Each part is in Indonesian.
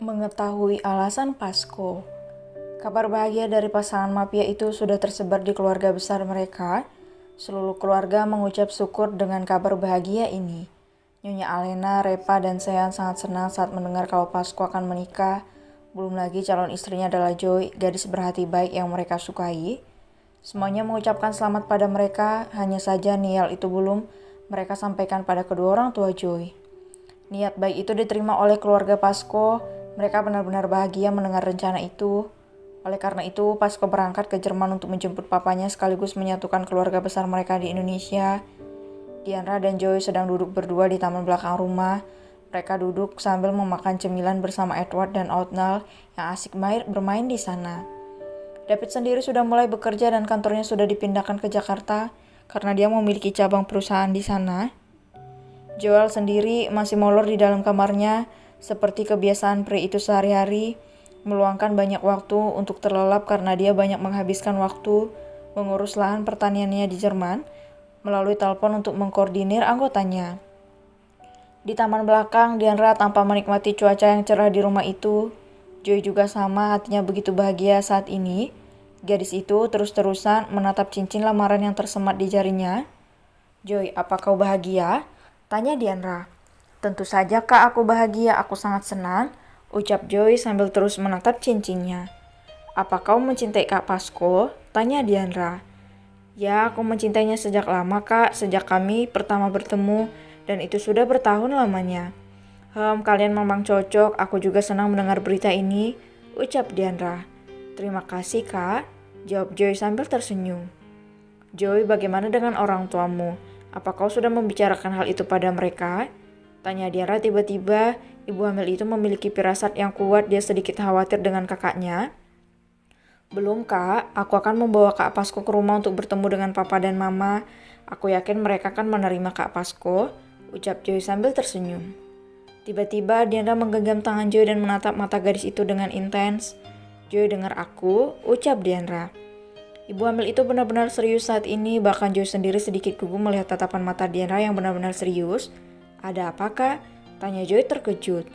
Mengetahui alasan Pasko. Kabar bahagia dari pasangan mafia itu sudah tersebar di keluarga besar mereka. Seluruh keluarga mengucap syukur dengan kabar bahagia ini. Nyonya Alena, Repa, dan Sean sangat senang saat mendengar kalau Pasko akan menikah. Belum lagi calon istrinya adalah Joy, gadis berhati baik yang mereka sukai. Semuanya mengucapkan selamat pada mereka, hanya saja Niel itu belum mereka sampaikan pada kedua orang tua Joy. Niat baik itu diterima oleh keluarga Pasko. Mereka benar-benar bahagia mendengar rencana itu. Oleh karena itu, Pasko berangkat ke Jerman untuk menjemput papanya sekaligus menyatukan keluarga besar mereka di Indonesia. Diandra dan Joy sedang duduk berdua di taman belakang rumah. Mereka duduk sambil memakan cemilan bersama Edward dan Othniel yang asik bermain di sana. David sendiri sudah mulai bekerja dan kantornya sudah dipindahkan ke Jakarta karena dia memiliki cabang perusahaan di sana. Joel sendiri masih molor di dalam kamarnya. Seperti kebiasaan pria itu sehari-hari, meluangkan banyak waktu untuk terlelap karena dia banyak menghabiskan waktu mengurus lahan pertaniannya di Jerman melalui telepon untuk mengkoordinir anggotanya. Di taman belakang, Diandra tanpa menikmati cuaca yang cerah di rumah itu. Joy juga sama, hatinya begitu bahagia saat ini. Gadis itu terus-terusan menatap cincin lamaran yang tersemat di jarinya. "Joy, apa kau bahagia?" tanya Diandra. "Tentu saja Kak, aku bahagia, aku sangat senang," ucap Joy sambil terus menatap cincinnya. "Apa kau mencintai Kak Pasko?" tanya Diandra. "Ya, aku mencintainya sejak lama Kak, sejak kami pertama bertemu, dan itu sudah bertahun lamanya." Kalian memang cocok, aku juga senang mendengar berita ini," ucap Diandra. "Terima kasih Kak," jawab Joy sambil tersenyum. "Joy, bagaimana dengan orang tuamu? Apa kau sudah membicarakan hal itu pada mereka?" tanya Diandra. Tiba-tiba, ibu hamil itu memiliki firasat yang kuat. Dia sedikit khawatir dengan kakaknya. "Belum Kak, aku akan membawa Kak Pasko ke rumah untuk bertemu dengan papa dan mama. Aku yakin mereka akan menerima Kak Pasko," ucap Joy sambil tersenyum. Tiba-tiba, Diandra menggenggam tangan Joy dan menatap mata gadis itu dengan intens. "Joy, dengar aku," ucap Diandra. Ibu hamil itu benar-benar serius saat ini, bahkan Joy sendiri sedikit gugup melihat tatapan mata Diandra yang benar-benar serius. "Ada apa Kak?" tanya Joy terkejut.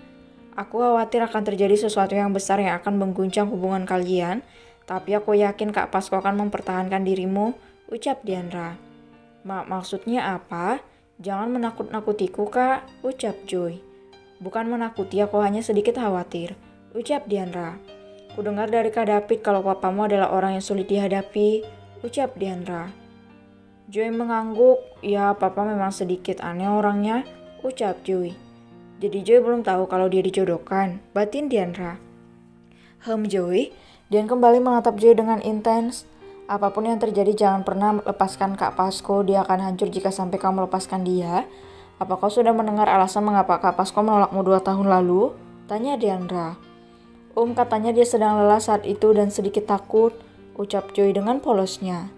"Aku khawatir akan terjadi sesuatu yang besar yang akan mengguncang hubungan kalian, tapi aku yakin Kak Pasko akan mempertahankan dirimu," ucap Diandra. Maksudnya apa? Jangan menakut-nakutiku Kak," ucap Joy. "Bukan menakuti, aku hanya sedikit khawatir," ucap Diandra. "Kudengar dari Kak David kalau papamu adalah orang yang sulit dihadapi," ucap Diandra. Joy mengangguk. "Ya, papa memang sedikit aneh orangnya," ucap Joy. "Jadi Joy belum tahu kalau dia dijodohkan," batin Diandra. Joy." Dian kembali menatap Joy dengan intens. "Apapun yang terjadi, jangan pernah lepaskan Kak Pasko. Dia akan hancur jika sampai kamu melepaskan dia." "Apa kau sudah mendengar alasan mengapa Kak Pasko menolakmu 2 tahun lalu?" tanya Diandra. Katanya dia sedang lelah saat itu dan sedikit takut," ucap Joy dengan polosnya.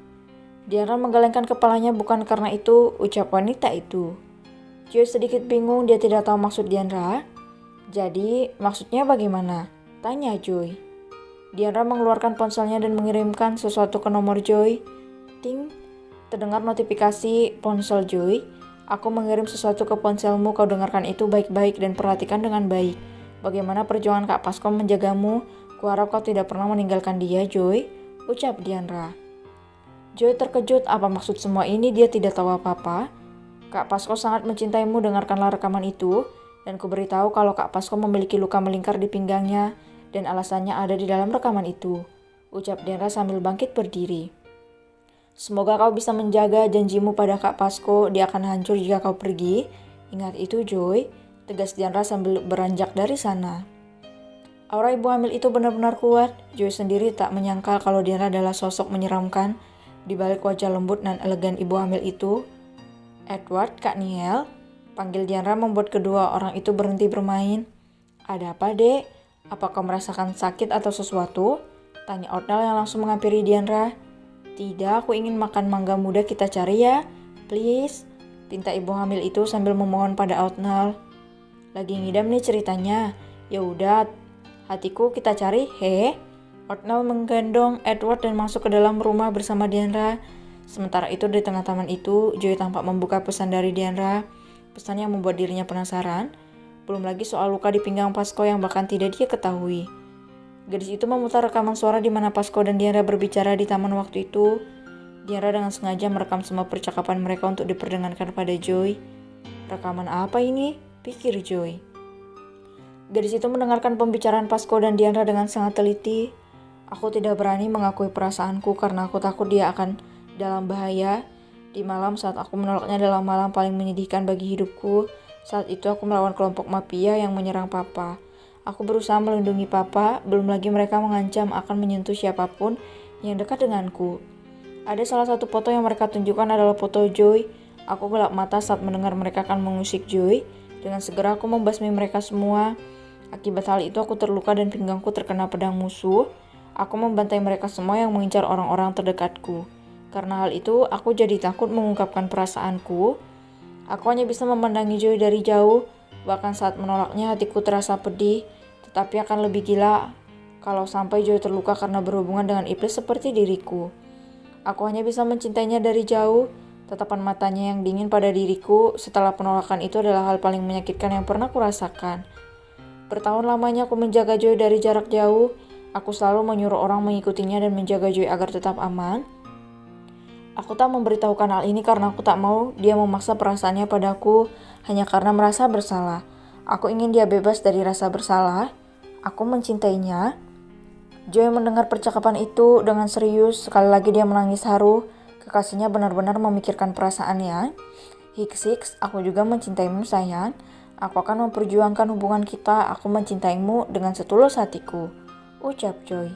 Diandra menggelengkan kepalanya. "Bukan karena itu," ucap wanita itu. Joy sedikit bingung, dia tidak tahu maksud Diandra. "Jadi, maksudnya bagaimana?" tanya Joy. Diandra mengeluarkan ponselnya dan mengirimkan sesuatu ke nomor Joy. Ting, terdengar notifikasi ponsel Joy. "Aku mengirim sesuatu ke ponselmu, kau dengarkan itu baik-baik dan perhatikan dengan baik. Bagaimana perjuangan Kak Pasko menjagamu? Kuharap kau tidak pernah meninggalkan dia, Joy," ucap Diandra. Joy terkejut. Apa maksud semua ini? Dia tidak tahu apa-apa. "Kak Pasko sangat mencintaimu, dengarkanlah rekaman itu. Dan kuberitahu kalau Kak Pasko memiliki luka melingkar di pinggangnya, dan alasannya ada di dalam rekaman itu," ucap Diandra sambil bangkit berdiri. "Semoga kau bisa menjaga janjimu pada Kak Pasko. Dia akan hancur jika kau pergi. Ingat itu Joy," tegas Diandra sambil beranjak dari sana. Aura ibu hamil itu benar-benar kuat. Joy sendiri tak menyangkal kalau Diandra adalah sosok menyeramkan di balik wajah lembut dan elegan ibu hamil itu. "Edward, Kak Niel," panggil Diandra membuat kedua orang itu berhenti bermain. "Ada apa Dek? Apa kau merasakan sakit atau sesuatu?" tanya Othniel yang langsung menghampiri Diandra. "Tidak, aku ingin makan mangga muda, kita cari ya, please," pinta ibu hamil itu sambil memohon pada Outnall. Lagi ngidam nih ceritanya. Ya udah, hatiku kita cari, he. Outnall menggendong Edward dan masuk ke dalam rumah bersama Diandra. Sementara itu di tengah taman itu, Joy tampak membuka pesan dari Diandra. Pesan yang membuat dirinya penasaran. Belum lagi soal luka di pinggang Pasco yang bahkan tidak dia ketahui. Gadis itu memutar rekaman suara di mana Pasco dan Diandra berbicara di taman waktu itu. Diandra dengan sengaja merekam semua percakapan mereka untuk diperdengarkan pada Joy. Rekaman apa ini? Pikir Joy. Gadis itu mendengarkan pembicaraan Pasco dan Diandra dengan sangat teliti. Aku tidak berani mengakui perasaanku karena aku takut dia akan dalam bahaya. Di malam saat aku menolaknya adalah malam paling menyedihkan bagi hidupku. Saat itu aku melawan kelompok mafia yang menyerang Papa. Aku berusaha melindungi Papa, belum lagi mereka mengancam akan menyentuh siapapun yang dekat denganku. Ada salah satu foto yang mereka tunjukkan adalah foto Joy. Aku gelap mata saat mendengar mereka akan mengusik Joy. Dengan segera aku membasmi mereka semua. Akibat hal itu aku terluka dan pinggangku terkena pedang musuh. Aku membantai mereka semua yang mengincar orang-orang terdekatku. Karena hal itu, aku jadi takut mengungkapkan perasaanku. Aku hanya bisa memandangi Joy dari jauh. Bahkan saat menolaknya hatiku terasa pedih. Tetapi akan lebih gila kalau sampai Joy terluka karena berhubungan dengan iblis seperti diriku. Aku hanya bisa mencintainya dari jauh. Tatapan matanya yang dingin pada diriku setelah penolakan itu adalah hal paling menyakitkan yang pernah kurasakan. Bertahun lamanya aku menjaga Joy dari jarak jauh. Aku selalu menyuruh orang mengikutinya dan menjaga Joy agar tetap aman. Aku tak memberitahukan hal ini karena aku tak mau dia memaksa perasaannya padaku hanya karena merasa bersalah. Aku ingin dia bebas dari rasa bersalah. Aku mencintainya. Joy mendengar percakapan itu dengan serius. Sekali lagi dia menangis haru. Kekasihnya benar-benar memikirkan perasaannya. Hiks, aku juga mencintaimu sayang. Aku akan memperjuangkan hubungan kita. Aku mencintaimu dengan setulus hatiku. Ucap Joy.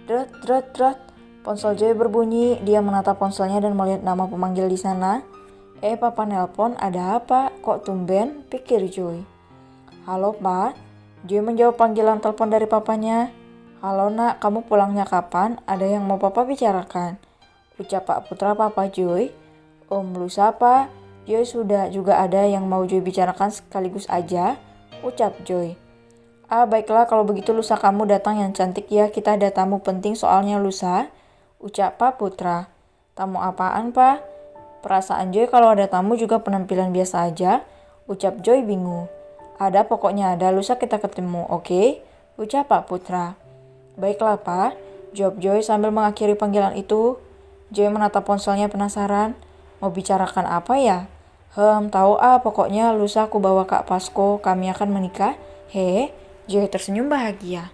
Drat. Ponsel Joy berbunyi. Dia menatap ponselnya dan melihat nama pemanggil di sana. Papa nelpon, ada apa? Kok tumben? Pikir Joy. Halo, Pak. Joy menjawab panggilan telepon dari papanya. Halo, Nak. Kamu pulangnya kapan? Ada yang mau Papa bicarakan. Ucap Pak Putra Papa Joy. Lusa, Pak. Joy sudah juga ada yang mau Joy bicarakan sekaligus aja. Ucap Joy. Baiklah kalau begitu lusa kamu datang yang cantik ya, kita ada tamu penting soalnya lusa. Ucap Pak Putra. Tamu apaan, Pak? Perasaan Joy kalau ada tamu juga penampilan biasa aja. Ucap Joy bingung. Ada, pokoknya ada, lusa kita ketemu, oke? Ucap Pak Putra. Baiklah, Pak. Jawab Joy sambil mengakhiri panggilan itu. Joy menatap ponselnya penasaran. Mau bicarakan apa ya? Tahu pokoknya lusa aku bawa Kak Pasco, kami akan menikah. Joy tersenyum bahagia.